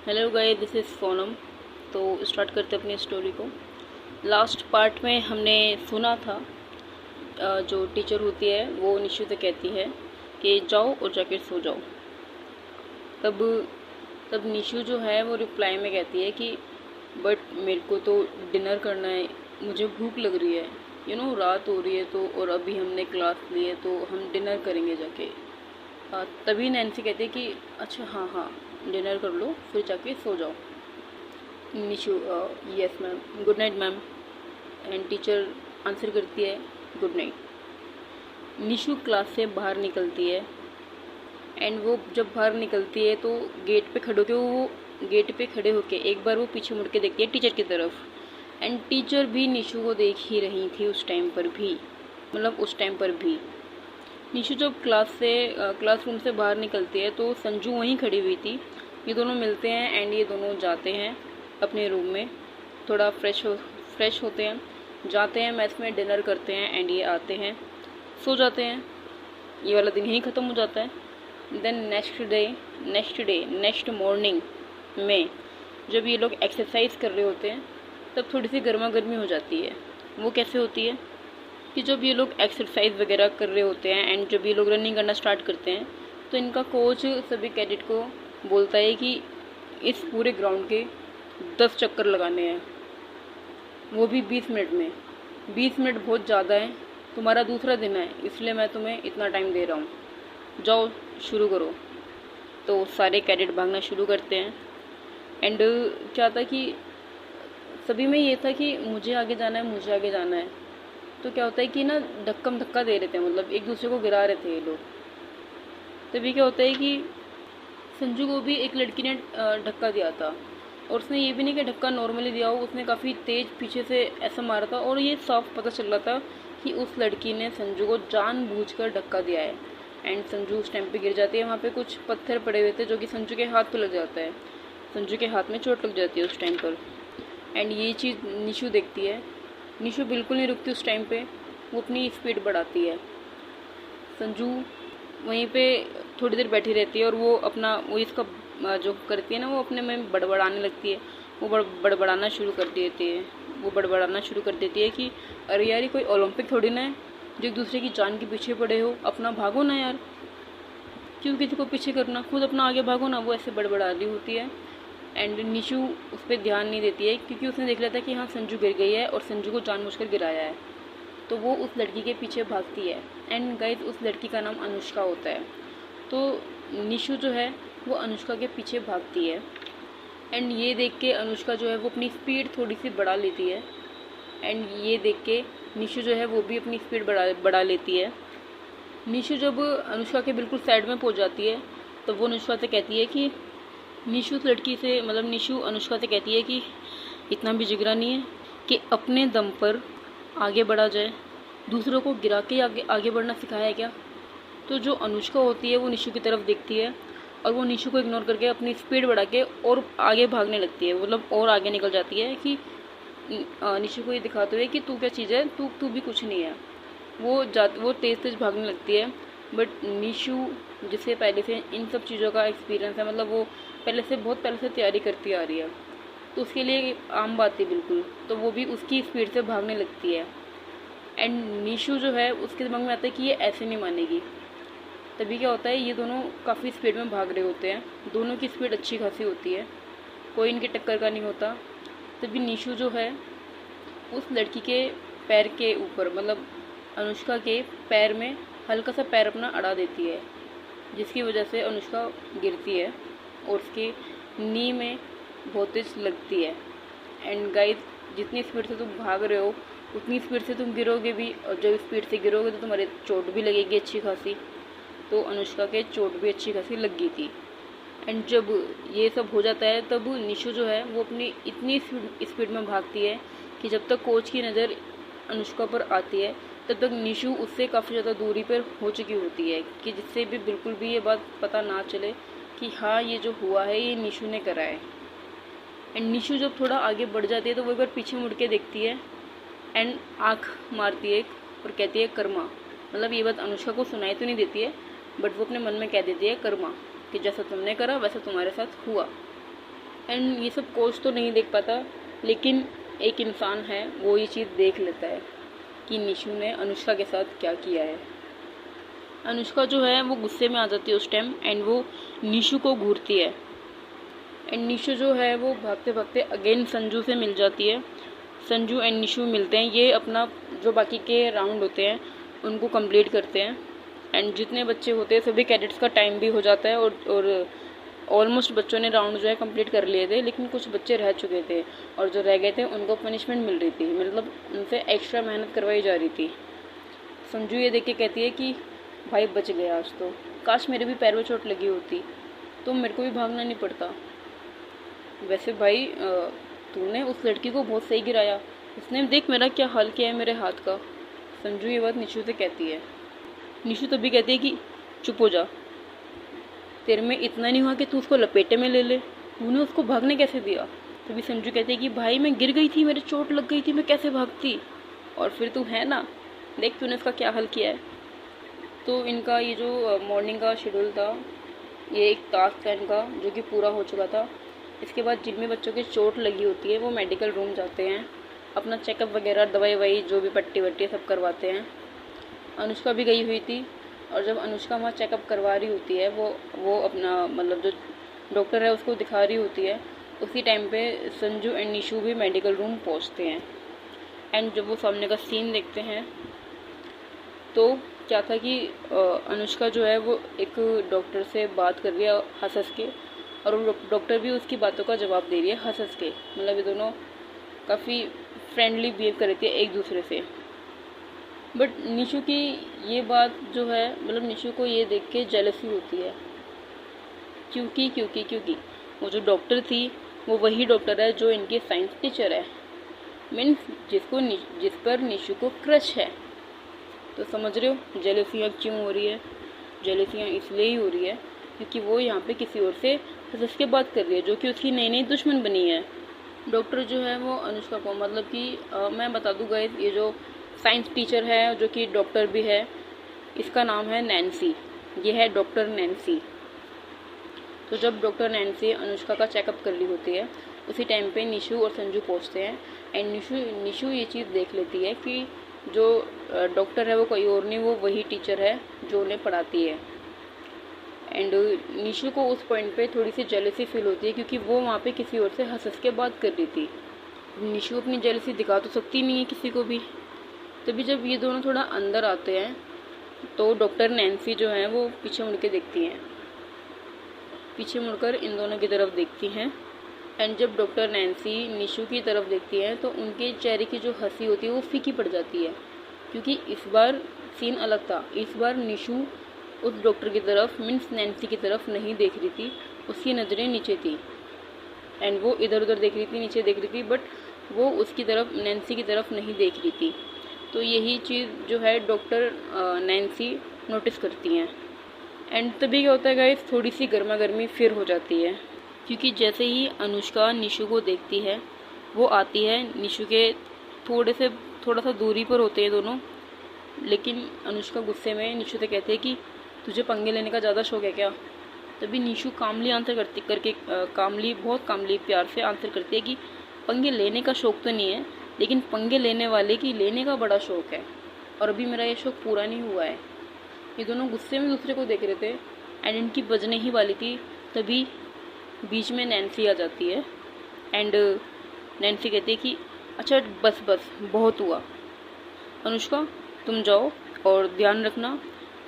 Hello guys, this is Sonam. तो start करते अपनी स्टोरी को। लास्ट पार्ट में हमने सुना था जो टीचर होती है वो निशु से कहती है कि जाओ और जाके सो जाओ। तब तब निशु जो है वो रिप्लाई में कहती है कि बट मेरे को तो डिनर करना है, मुझे भूख लग रही है, रात हो रही है तो, और अभी हमने क्लास ली है तो हम डिनर करेंगे जाके। तभी नैन्सी कहती है कि अच्छा हाँ हाँ डिनर कर लो फिर जाके सो जाओ। Nishu yes ma'am, good night ma'am. And teacher answer करती है गुड नाइट। निशु क्लास से बाहर निकलती है एंड वो जब बाहर निकलती है तो गेट पे खड़े होके एक बार वो पीछे मुड़ के देखती है टीचर की तरफ। एंड टीचर भी निशु को देख ही रही थी उस टाइम पर भी। निशु जब क्लासरूम से बाहर निकलती है तो संजू वहीं खड़ी हुई थी। ये दोनों मिलते हैं एंड ये दोनों जाते हैं अपने रूम में, थोड़ा फ्रेश होते हैं, जाते हैं मैस में डिनर करते हैं एंड ये आते हैं, सो जाते हैं। ये वाला दिन यहीं ख़त्म हो जाता है। देन नेक्स्ट मॉर्निंग में जब ये लोग एक्सरसाइज कर रहे होते हैं तब थोड़ी सी गर्मा गर्मी हो जाती है। वो कैसे होती है कि जब ये लोग एक्सरसाइज वगैरह कर रहे होते हैं एंड जब ये लोग रनिंग करना स्टार्ट करते हैं तो इनका कोच सभी कैडेट को बोलता है कि इस पूरे ग्राउंड के 10 चक्कर लगाने हैं, वो भी 20 मिनट में। 20 मिनट बहुत ज़्यादा है, तुम्हारा दूसरा दिन है इसलिए मैं तुम्हें इतना टाइम दे रहा हूँ, जाओ शुरू करो। तो सारे कैडेट भागना शुरू करते हैं एंड क्या था कि सभी में ये था कि मुझे आगे जाना है। तो क्या होता है कि ना धक्का दे रहे थे, मतलब एक दूसरे को गिरा रहे थे ये लोग। तभी क्या होता है कि संजू को भी एक लड़की ने धक्का दिया था और उसने ये भी नहीं कि धक्का नॉर्मली दिया हो, उसने काफ़ी तेज़ पीछे से ऐसा मारा था और ये साफ पता चल रहा था कि उस लड़की ने संजू को जानबूझकर धक्का दिया है। एंड संजू उस टाइम पे गिर जाती है। वहाँ पे कुछ पत्थर पड़े हुए थे जो कि संजू के हाथ पे लग जाता है, संजू के हाथ में चोट लग जाती है उस टाइम पर। एंड ये चीज़ निशु देखती है। निशु बिल्कुल नहीं रुकती उस टाइम पे, वो अपनी स्पीड बढ़ाती है। संजू वहीं पे थोड़ी देर बैठी रहती है और वो इसका जो करती है ना वो अपने में बड़बड़ाने लगती है। वो बड़बड़ाना शुरू कर देती है कि अरे यार ये कोई ओलंपिक थोड़ी ना है जो एक दूसरे की जान के पीछे पड़े हो, अपना भागो ना यार, क्यों किसी को पीछे करना, खुद अपना आगे भागो ना। वो ऐसे बड़बड़ा रही होती है एंड निशु उस पर ध्यान नहीं देती है क्योंकि उसने देख लिया था कि हाँ संजू गिर गई है और संजू को जानबूझकर गिराया है। तो वो उस लड़की के पीछे भागती है एंड गाइस उस लड़की का नाम अनुष्का होता है। तो निशु जो है वो अनुष्का के पीछे भागती है एंड ये देख के अनुष्का जो है वो अपनी स्पीड थोड़ी सी बढ़ा लेती है एंड ये देख के निशु जो है वो भी अपनी स्पीड बढ़ा लेती है। निशु जब अनुष्का के बिल्कुल साइड में पहुंच जाती है तो वो अनुष्का से कहती है कि निशु अनुष्का से कहती है कि इतना भी जिगरा नहीं है कि अपने दम पर आगे बढ़ा जाए, दूसरों को गिरा के आगे बढ़ना सिखाया है क्या। तो जो अनुष्का होती है वो निशु की तरफ देखती है और वो निशु को इग्नोर करके अपनी स्पीड बढ़ा के और आगे भागने लगती है, मतलब और आगे निकल जाती है कि निशु को ये दिखाते हुए कि तू क्या चीज़ है, तू भी कुछ नहीं है। वो तेज़ भागने लगती है। बट निशु जिसे पहले से इन सब चीज़ों का एक्सपीरियंस है, मतलब वो बहुत पहले से तैयारी करती आ रही है, तो उसके लिए आम बात है बिल्कुल। तो वो भी उसकी स्पीड से भागने लगती है एंड निशु जो है उसके दिमाग में आता है कि ये ऐसे नहीं मानेगी। तभी क्या होता है, ये दोनों काफ़ी स्पीड में भाग रहे होते हैं, दोनों की स्पीड अच्छी खासी होती है, कोई इनके टक्कर का नहीं होता। तभी निशु जो है उस लड़की के पैर के ऊपर, मतलब अनुष्का के पैर में हल्का सा पैर अपना अड़ा देती है, जिसकी वजह से अनुष्का गिरती है और उसके नी में बहुत तेज लगती है। एंड गाइस जितनी स्पीड से तुम भाग रहे हो उतनी स्पीड से तुम गिरोगे भी, और जब स्पीड से गिरोगे तो तुम्हारे चोट भी लगेगी अच्छी खासी। तो अनुष्का के चोट भी अच्छी खासी लग गई थी। एंड जब ये सब हो जाता है तब निशु जो है वो अपनी इतनी स्पीड में भागती है कि जब तक कोच की नज़र अनुष्का पर आती है तब तक निशु उससे काफ़ी ज़्यादा दूरी पर हो चुकी होती है कि जिससे भी बिल्कुल भी ये बात पता ना चले कि हाँ ये जो हुआ है ये निशु ने करा है। एंड निशु जब थोड़ा आगे बढ़ जाती है तो वो एक बार पीछे मुड़ के देखती है एंड आँख मारती है और कहती है कर्मा। मतलब ये बात अनुष्का को सुनाई तो नहीं देती है बट वो अपने मन में कह देती है कर्मा, कि जैसा तुमने करा वैसा तुम्हारे साथ हुआ। एंड ये सब कोच तो नहीं देख पाता, लेकिन एक इंसान है वो ये चीज़ देख लेता है कि निशु ने अनुष्का के साथ क्या किया है। अनुष्का जो है वो गुस्से में आ जाती है उस टाइम, एंड वो निशु को घूरती है। एंड निशु जो है वो भागते भागते अगेन संजू से मिल जाती है। संजू एंड निशु मिलते हैं, ये अपना जो बाकी के राउंड होते हैं उनको कंप्लीट करते हैं। एंड जितने बच्चे होते हैं सभी कैडेट्स का टाइम भी हो जाता है, और ऑलमोस्ट बच्चों ने राउंड जो है कंप्लीट कर लिए थे, लेकिन कुछ बच्चे रह चुके थे और जो रह गए थे उनको पनिशमेंट मिल रही थी, मतलब उनसे एक्स्ट्रा मेहनत करवाई जा रही थी। संजू ये देख के कहती है कि भाई बच गया आज तो, काश मेरे भी पैर में चोट लगी होती तो मेरे को भी भागना नहीं पड़ता। वैसे भाई तूने उस लड़की को बहुत सही गिराया, उसने देख मेरा क्या हाल किया है मेरे हाथ का। संजू ये बात निशु से कहती है। निशु तभी कहती है कि चुप हो जा, तेरे में इतना नहीं हुआ कि तू उसको लपेटे में ले ले, तूने उसको भागने कैसे दिया। तभी संजू कहते हैं कि भाई मैं गिर गई थी, मेरे चोट लग गई थी, मैं कैसे भागती, और फिर तू है ना, देख तूने उसका क्या हाल किया है। तो इनका ये जो मॉर्निंग का शेड्यूल था, ये एक टास्क था इनका जो कि पूरा हो चुका था। इसके बाद जिनमें बच्चों की चोट लगी होती है वो मेडिकल रूम जाते हैं, अपना चेकअप वगैरह दवाई ववाई जो भी पट्टी वट्टी सब करवाते हैं। अनुष्का भी गई हुई थी, और जब अनुष्का वहाँ चेकअप करवा रही होती है वो अपना मतलब जो डॉक्टर है उसको दिखा रही होती है, उसी टाइम पे संजू एंड निशु भी मेडिकल रूम पहुँचते हैं। एंड जब वो सामने का सीन देखते हैं तो क्या था कि अनुष्का जो है वो एक डॉक्टर से बात कर रही है हंस हंस के, और वो डॉक्टर भी उसकी बातों का जवाब दे रही है हंस हंस के, मतलब ये दोनों काफ़ी फ्रेंडली बिहेव कर रही थी एक दूसरे से। बट निशु की ये बात जो है, मतलब निशु को ये देख के जेलसी होती है, क्योंकि वो जो डॉक्टर थी वो वही डॉक्टर है जो इनकी साइंस टीचर है, मीन्स जिस पर निशु को क्रश है। तो समझ रहे हो जेलसियाँ क्यों हो रही है। जेलसियाँ इसलिए ही हो रही है क्योंकि वो यहाँ पे किसी और से हंस के बात कर रही है जो कि उसकी नई नई दुश्मन बनी है। डॉक्टर जो है वो अनुष्का को, मतलब कि मैं बता दूँ गाइस, ये जो साइंस टीचर है जो कि डॉक्टर भी है, इसका नाम है नैन्सी। ये है डॉक्टर नैन्सी। तो जब डॉक्टर नैन्सी अनुष्का का चेकअप कर रही होती है उसी टाइम पे निशु और संजू पहुँचते हैं। एंड निशु ये चीज़ देख लेती है कि जो डॉक्टर है वो कोई और नहीं, वो वही टीचर है जो उन्हें पढ़ाती है। एंड निशु को उस पॉइंट पे थोड़ी सी जेलसी फील होती है क्योंकि वो वहाँ पे किसी और से हंस के बात कर रही थी। निशु अपनी जेलसी दिखा तो सकती नहीं है किसी को भी। तभी जब ये दोनों थोड़ा अंदर आते हैं तो डॉक्टर नैन्सी जो है वो पीछे मुड़ के देखती हैं, पीछे मुड़कर इन दोनों की तरफ देखती हैं। एंड जब डॉक्टर नैन्सी निशु की तरफ देखती है तो उनके चेहरे की जो हंसी होती है वो फीकी पड़ जाती है, क्योंकि इस बार सीन अलग था। इस बार निशु उस डॉक्टर की तरफ मीन्स नैन्सी की तरफ नहीं देख रही थी, उसकी नज़रें नीचे थी एंड वो इधर उधर देख रही थी, नीचे देख रही थी, बट वो उसकी तरफ नैन्सी की तरफ नहीं देख रही थी। तो यही चीज़ जो है डॉक्टर नैन्सी नोटिस करती हैं। एंड तभी क्या होता है गाइस, थोड़ी सी गर्मा गर्मी फिर हो जाती है, क्योंकि जैसे ही अनुष्का निशु को देखती है वो आती है, निशु के थोड़ा सा दूरी पर होते हैं दोनों, लेकिन अनुष्का गुस्से में निशु से कहते हैं कि तुझे पंगे लेने का ज़्यादा शौक है क्या। तभी निशु कामली आंसर बहुत कामली प्यार से आंसर करती है कि पंगे लेने का शौक तो नहीं है, लेकिन पंगे लेने वाले की लेने का बड़ा शौक है, और अभी मेरा ये शौक पूरा नहीं हुआ है। ये दोनों गुस्से में दूसरे को देख रहे थे एंड इनकी बजने ही वाली थी, तभी बीच में नैन्सी आ जाती है। एंड नैन्सी कहती है कि अच्छा बस बहुत हुआ, अनुष्का तुम जाओ और ध्यान रखना,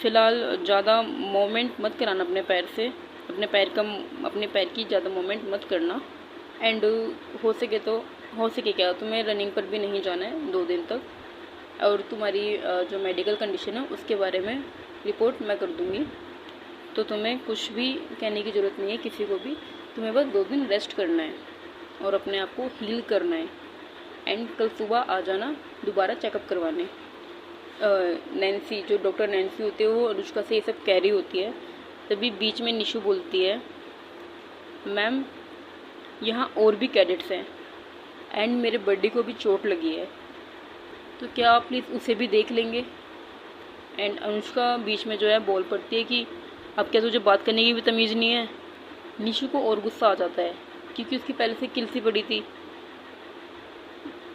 फ़िलहाल ज़्यादा मोमेंट मत कराना अपने पैर से, अपने पैर की ज़्यादा मोमेंट मत करना। एंड हो सके क्या तुम्हें रनिंग पर भी नहीं जाना है 2 दिन तक, और तुम्हारी जो मेडिकल कंडीशन है उसके बारे में रिपोर्ट मैं कर दूँगी, तो तुम्हें कुछ भी कहने की ज़रूरत नहीं है किसी को भी, तुम्हें बस 2 दिन रेस्ट करना है और अपने आप को हील करना है। एंड कल सुबह आ जाना दोबारा चेकअप करवाने। नैन्सी जो डॉक्टर नैन्सी होती है वो अनुष्का से ये सब कह रही होती है। तभी बीच में निशु बोलती है, मैम यहाँ और भी कैडेट्स हैं एंड मेरे बर्थडे को भी चोट लगी है, तो क्या आप प्लीज़ उसे भी देख लेंगे। एंड अनुष्का बीच में जो है बोल पड़ती है कि अब क्या तुझे बात करने की भी तमीज़ नहीं है। निशु को और गुस्सा आ जाता है क्योंकि उसकी पहले से किल सी पड़ी थी।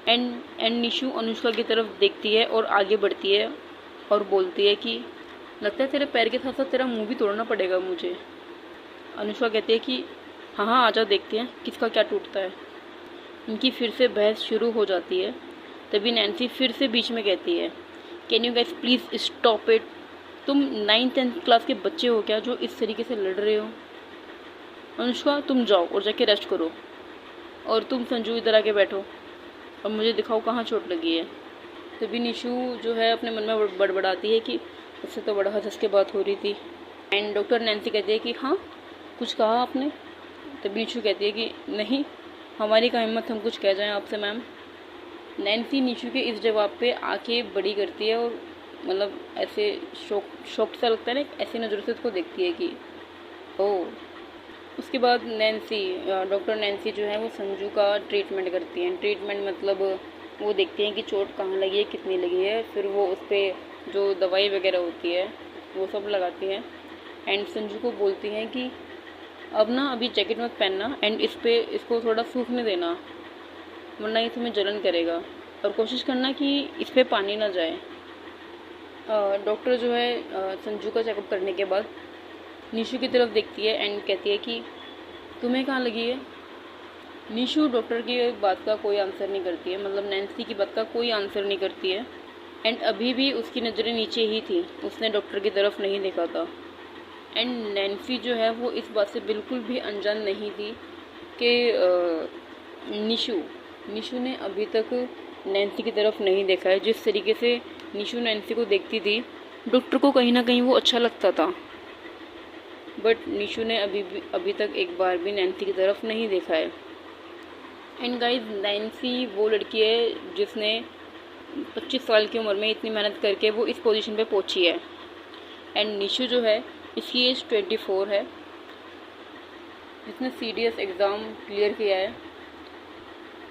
एंड निशु अनुष्का की तरफ देखती है और आगे बढ़ती है और बोलती है कि लगता है तेरे पैर के साथ साथ तेरा मुंह भी तोड़ना पड़ेगा मुझे। अनुष्का कहती है कि हाँ हाँ आजा देखते हैं किसका क्या टूटता है। इनकी फिर से बहस शुरू हो जाती है। तभी नैन्सी फिर से बीच में कहती है, can you guys please stop it. तुम 9th-10th क्लास के बच्चे हो क्या जो इस तरीके से लड़ रहे हो। अनुष्का तुम जाओ और जाके रेस्ट करो, और तुम संजू इधर आके बैठो और मुझे दिखाओ कहाँ चोट लगी है। तभी निशु जो है अपने मन में बड़बड़ाती है कि इससे तो बड़ा हंस के बात हो रही थी। एंड डॉक्टर नैन्सी कहती है कि हाँ कुछ कहा आपने। तभी निशु कहती है कि नहीं, हमारी का हिम्मत हम कुछ कह जाएं आपसे मैम। नैन्सी निशु के इस जवाब पे आंखें बड़ी करती है और मतलब ऐसे शौक सा लगता है ना, ऐसी नज़रों से उसको देखती है कि ओह। उसके बाद डॉक्टर नैन्सी जो है वो संजू का ट्रीटमेंट करती हैं। ट्रीटमेंट मतलब वो देखती हैं कि चोट कहाँ लगी है, कितनी लगी है, फिर वो उस पर जो दवाई वगैरह होती है वो सब लगाती हैं। एंड संजू को बोलती हैं कि अब ना अभी जैकेट मत पहनना एंड इसको थोड़ा सूखने देना, वरना ये तुम्हें जलन करेगा, और कोशिश करना कि इस पर पानी ना जाए। डॉक्टर जो है संजू का चेकअप करने के बाद निशु की तरफ देखती है एंड कहती है कि तुम्हें कहाँ लगी है। निशु डॉक्टर की बात का कोई आंसर नहीं करती है, मतलब नैन्सी की बात का कोई आंसर नहीं करती है। एंड अभी भी उसकी नज़रें नीचे ही थी, उसने डॉक्टर की तरफ नहीं देखा था। एंड नैन्सी जो है वो इस बात से बिल्कुल भी अनजान नहीं थी कि निशु ने अभी तक नैन्सी की तरफ नहीं देखा है। जिस तरीके से निशु नैन्सी को देखती थी, डॉक्टर को कहीं ना कहीं वो अच्छा लगता था, बट निशु ने अभी तक एक बार भी नैन्सी की तरफ नहीं देखा है। एंड गाइस, नैन्सी वो लड़की है जिसने 25 साल की उम्र में इतनी मेहनत करके वो इस पोजीशन पे पहुंची है। एंड निशु जो है इसकी एज 24 है, जिसने CDS एग्ज़ाम क्लियर किया है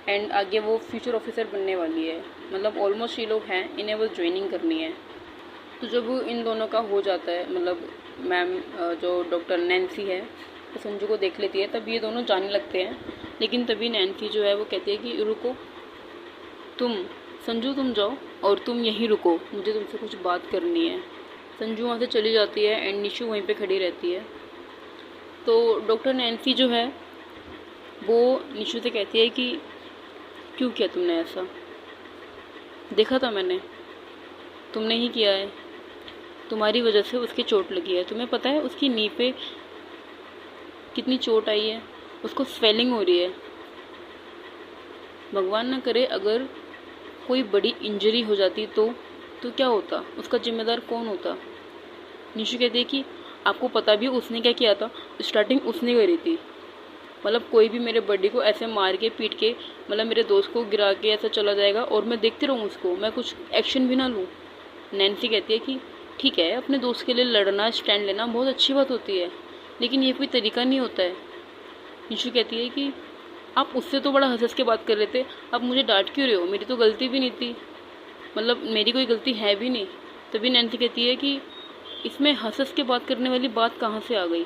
एंड आगे वो फ्यूचर ऑफिसर बनने वाली है। मतलब ऑलमोस्ट ये लोग हैं, इन्हें वो ज्वाइनिंग करनी है। तो जब इन दोनों का हो जाता है, मतलब मैम जो डॉक्टर नैन्सी है वो संजू को देख लेती है, तब ये दोनों जाने लगते हैं। लेकिन तभी नैन्सी जो है वो कहती है कि रुको, संजू तुम जाओ और तुम यहीं रुको, मुझे तुमसे कुछ बात करनी है। संजू वहाँ से चली जाती है एंड निशु वहीं पे खड़ी रहती है। तो डॉक्टर नैन्सी जो है वो निशु से कहती है कि क्यों किया तुमने ऐसा, देखा था मैंने, तुमने ही किया है, तुम्हारी वजह से उसकी चोट लगी है। तुम्हें पता है उसकी नी पे कितनी चोट आई है, उसको स्वेलिंग हो रही है। भगवान ना करे अगर कोई बड़ी इंजरी हो जाती तो क्या होता, उसका जिम्मेदार कौन होता। निशु कहती है कि आपको पता भी उसने क्या किया था, स्टार्टिंग उसने करी थी। मतलब कोई भी मेरे बॉडी को ऐसे मार के पीट के, मतलब मेरे दोस्त को गिरा के ऐसा चला जाएगा और मैं देखती रहूँ उसको, मैं कुछ एक्शन भी ना लूँ। नैन्सी कहती है कि ठीक है, अपने दोस्त के लिए लड़ना, स्टैंड लेना बहुत अच्छी बात होती है, लेकिन ये कोई तरीका नहीं होता है। निशु कहती है कि आप उससे तो बड़ा हंस के बात कर रहे थे, आप मुझे डांट क्यों रहे हो, मेरी तो गलती भी नहीं थी, मतलब मेरी कोई गलती है भी नहीं। तभी नैन्सी कहती है कि इसमें हंस के बात करने वाली बात कहाँ से आ गई।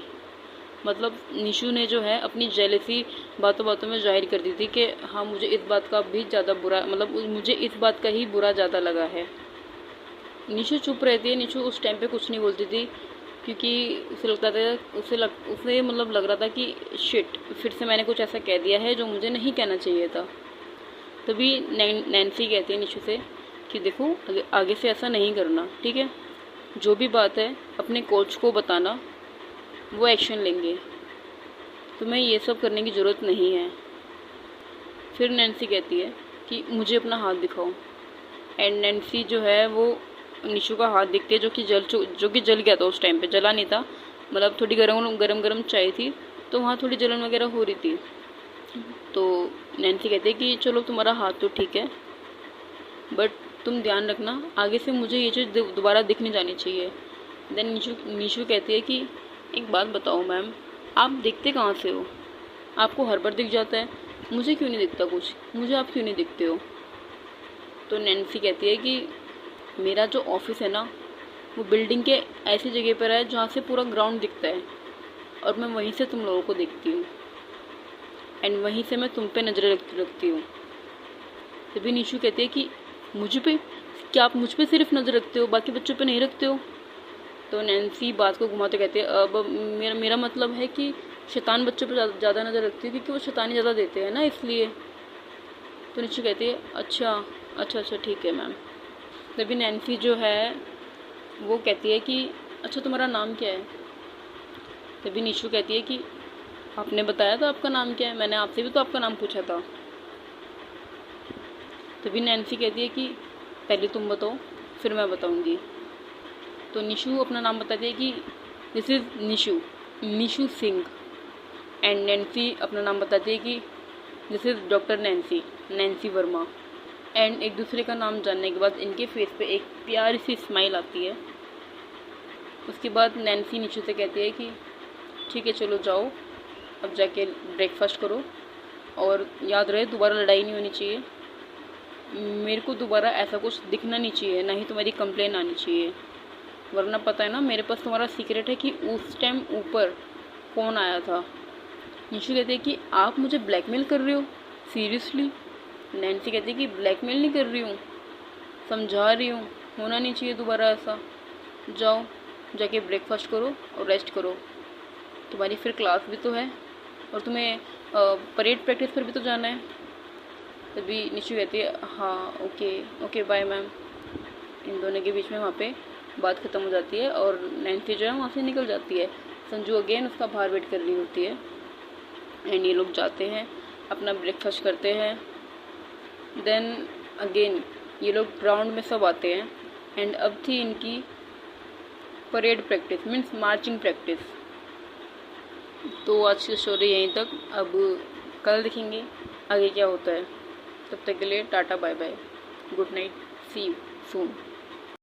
मतलब निशु ने जो है अपनी जेलसी बातों बातों में जाहिर कर दी थी कि हाँ मुझे इस बात का भी ज़्यादा बुरा, मतलब मुझे इस बात का ही बुरा ज़्यादा लगा है। निशु चुप रहती है। निशु उस टाइम पे कुछ नहीं बोलती थी क्योंकि उसे लगता था उसे मतलब लग रहा था कि शिट, फिर से मैंने कुछ ऐसा कह दिया है जो मुझे नहीं कहना चाहिए था। तभी नैन्सी कहती है निशु से कि देखो आगे से ऐसा नहीं करना, ठीक है, जो भी बात है अपने कोच को बताना, वो एक्शन लेंगे, तुम्हें ये सब करने की ज़रूरत नहीं है। फिर नैन्सी कहती है कि मुझे अपना हाथ दिखाओ। एंड नैन्सी जो है वो निशु का हाथ दिखती है जो कि जल गया था। उस टाइम पे जला नहीं था, मतलब थोड़ी गरम चाय थी तो वहाँ थोड़ी जलन वगैरह हो रही थी। तो नैन्सी कहती है कि चलो तुम्हारा हाथ तो ठीक है, बट तुम ध्यान रखना आगे से मुझे ये चीज़ दोबारा दिख नहीं जानी चाहिए। देन निशु कहती है कि एक बात बताओ मैम, आप दिखते कहाँ से हो, आपको हर बार दिख जाता है, मुझे क्यों नहीं दिखता कुछ, मुझे आप क्यों नहीं दिखते हो। तो नैन्सी कहती है कि मेरा जो ऑफिस है ना वो बिल्डिंग के ऐसी जगह पर है जहाँ से पूरा ग्राउंड दिखता है और मैं वहीं से तुम लोगों को देखती हूँ। एंड वहीं से मैं तुम पे नज़रें रखती हूँ। तभी निशु कहती है कि मुझ पे? क्या आप मुझ पे सिर्फ नज़र रखते हो, बाकी बच्चों पे नहीं रखते हो? तो नैन्सी बात को घुमाते कहते हैं अब मेरा मतलब है कि शैतान बच्चों पे ज़्यादा नज़र रखती है क्योंकि वो शैतानी ज़्यादा देते हैं ना, इसलिए। तो निशु कहती है अच्छा अच्छा अच्छा ठीक है मैम। तभी नैन्सी जो है वो कहती है कि अच्छा तुम्हारा नाम क्या है? तभी निशु कहती है कि आपने बताया था आपका नाम क्या है, मैंने आपसे भी तो आपका नाम पूछा था। तभी नैन्सी कहती है कि पहले तुम बताओ फिर मैं बताऊंगी। तो निशु अपना नाम बताती है कि this is Nishu Singh. And Nancy अपना नाम बताती है कि this is doctor Nancy Verma. And एक दूसरे का नाम जानने के बाद इनके फेस पे एक प्यारी सी स्माइल आती है। उसके बाद नैन्सी निशु से कहती है कि ठीक है चलो जाओ, अब जाके ब्रेकफास्ट करो और याद रहे दोबारा लड़ाई नहीं होनी चाहिए, मेरे को दोबारा ऐसा कुछ दिखना नहीं चाहिए, ना ही तुम्हारी कंप्लेन आनी चाहिए, वरना पता है ना मेरे पास तुम्हारा सीक्रेट है कि उस टाइम ऊपर फ़ोन आया था। निशु कहते हैं कि आप मुझे ब्लैकमेल कर रहे हो सीरियसली? नैन्सी कहती है कि ब्लैकमेल नहीं कर रही हूँ, समझा रही हूँ, होना नहीं चाहिए दोबारा ऐसा। जाओ जाके ब्रेकफास्ट करो और रेस्ट करो, तुम्हारी फिर क्लास भी तो है और तुम्हें परेड प्रैक्टिस पर भी तो जाना है। तभी निशु कहती है हाँ ओके ओके बाय मैम। इन दोनों के बीच में वहाँ पे बात ख़त्म हो जाती है और नैन्सी जो है वहाँ से निकल जाती है। संजू अगेन उसका बाहर वेट कर रही होती है। एंड ये लोग जाते हैं, अपना ब्रेकफास्ट करते हैं। देन अगेन ये लोग ग्राउंड में सब आते हैं। एंड अब थी इनकी parade practice, means marching practice. तो आज की स्टोरी यहीं तक, अब कल देखेंगे आगे क्या होता है। तब तक के लिए tata bye bye, good night, see you soon.